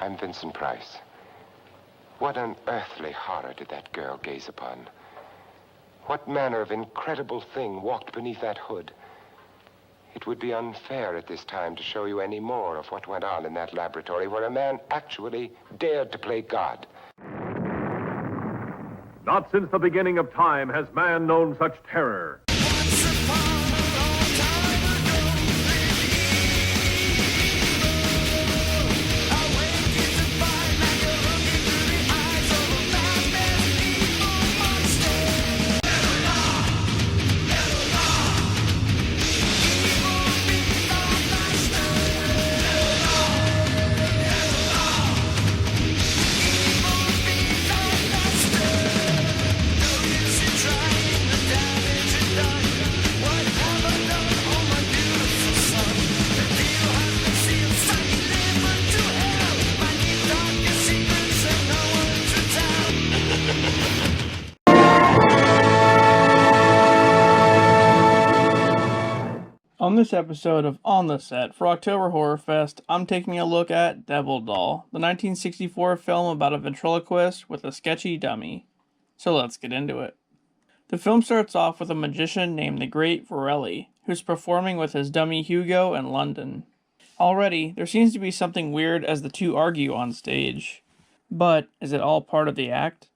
I'm Vincent Price. What unearthly horror did that girl gaze upon? What manner of incredible thing walked beneath that hood? It would be unfair at this time to show you any more of what went on in that laboratory where a man actually dared to play God. Not since the beginning of time has man known such terror. On this episode of On the Set for October Horrorfest, I'm taking a look at Devil Doll, the 1964 film about a ventriloquist with a sketchy dummy. So let's get into it. The film starts off with a magician named the Great Vorelli, who's performing with his dummy Hugo in London. Already, there seems to be something weird as the two argue on stage. But, is it all part of the act?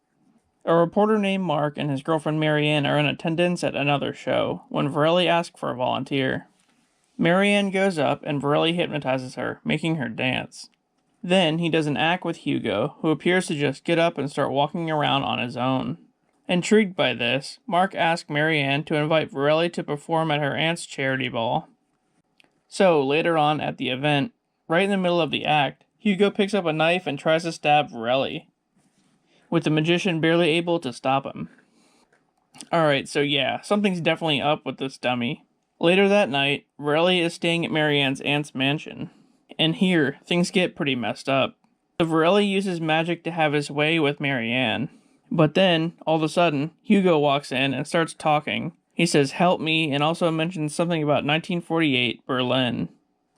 A reporter named Mark and his girlfriend Marianne are in attendance at another show, when Vorelli asks for a volunteer. Marianne goes up and Vorelli hypnotizes her, making her dance. Then he does an act with Hugo, who appears to just get up and start walking around on his own. Intrigued by this, Mark asks Marianne to invite Vorelli to perform at her aunt's charity ball. So, later on at the event, right in the middle of the act, Hugo picks up a knife and tries to stab Vorelli, with the magician barely able to stop him. Alright, so yeah, something's definitely up with this dummy. Later that night, Vorelli is staying at Marianne's aunt's mansion. And here, things get pretty messed up. So Vorelli uses magic to have his way with Marianne. But then, all of a sudden, Hugo walks in and starts talking. He says, "Help me," and also mentions something about 1948 Berlin.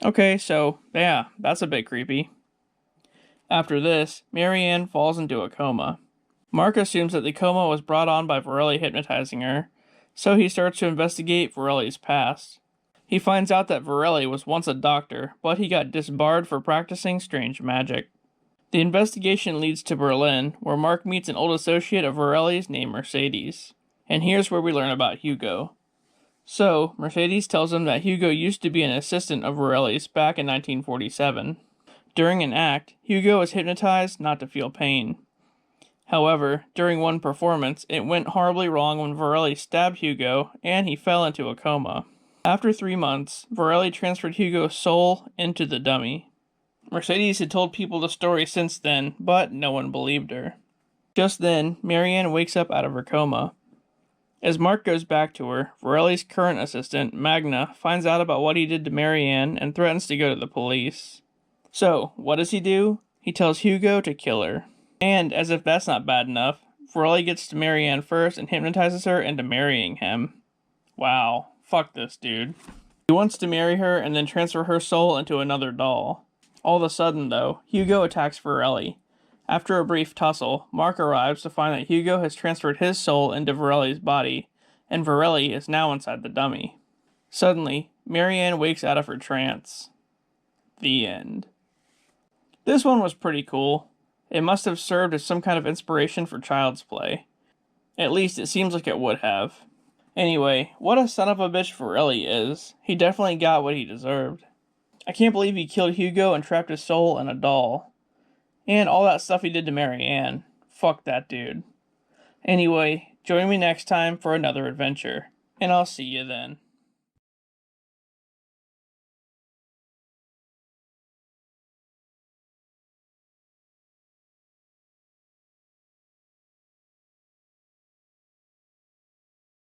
Okay, so, yeah, that's a bit creepy. After this, Marianne falls into a coma. Mark assumes that the coma was brought on by Vorelli hypnotizing her, so he starts to investigate Vorelli's past. He finds out that Vorelli was once a doctor, but he got disbarred for practicing strange magic. The investigation leads to Berlin, where Mark meets an old associate of Vorelli's named Mercedes. And here's where we learn about Hugo. So, Mercedes tells him that Hugo used to be an assistant of Vorelli's back in 1947. During an act, Hugo was hypnotized not to feel pain. However, during one performance, it went horribly wrong when Vorelli stabbed Hugo, and he fell into a coma. After 3 months, Vorelli transferred Hugo's soul into the dummy. Mercedes had told people the story since then, but no one believed her. Just then, Marianne wakes up out of her coma. As Mark goes back to her, Vorelli's current assistant, Magna, finds out about what he did to Marianne and threatens to go to the police. So, what does he do? He tells Hugo to kill her. And, as if that's not bad enough, Vorelli gets to Marianne first and hypnotizes her into marrying him. Wow, fuck this dude. He wants to marry her and then transfer her soul into another doll. All of a sudden, though, Hugo attacks Vorelli. After a brief tussle, Mark arrives to find that Hugo has transferred his soul into Vorelli's body, and Vorelli is now inside the dummy. Suddenly, Marianne wakes out of her trance. The end. This one was pretty cool. It must have served as some kind of inspiration for Child's Play. At least it seems like it would have. Anyway, what a son of a bitch Vorelli is. He definitely got what he deserved. I can't believe he killed Hugo and trapped his soul in a doll. And all that stuff he did to Marianne. Fuck that dude. Anyway, join me next time for another adventure. And I'll see you then.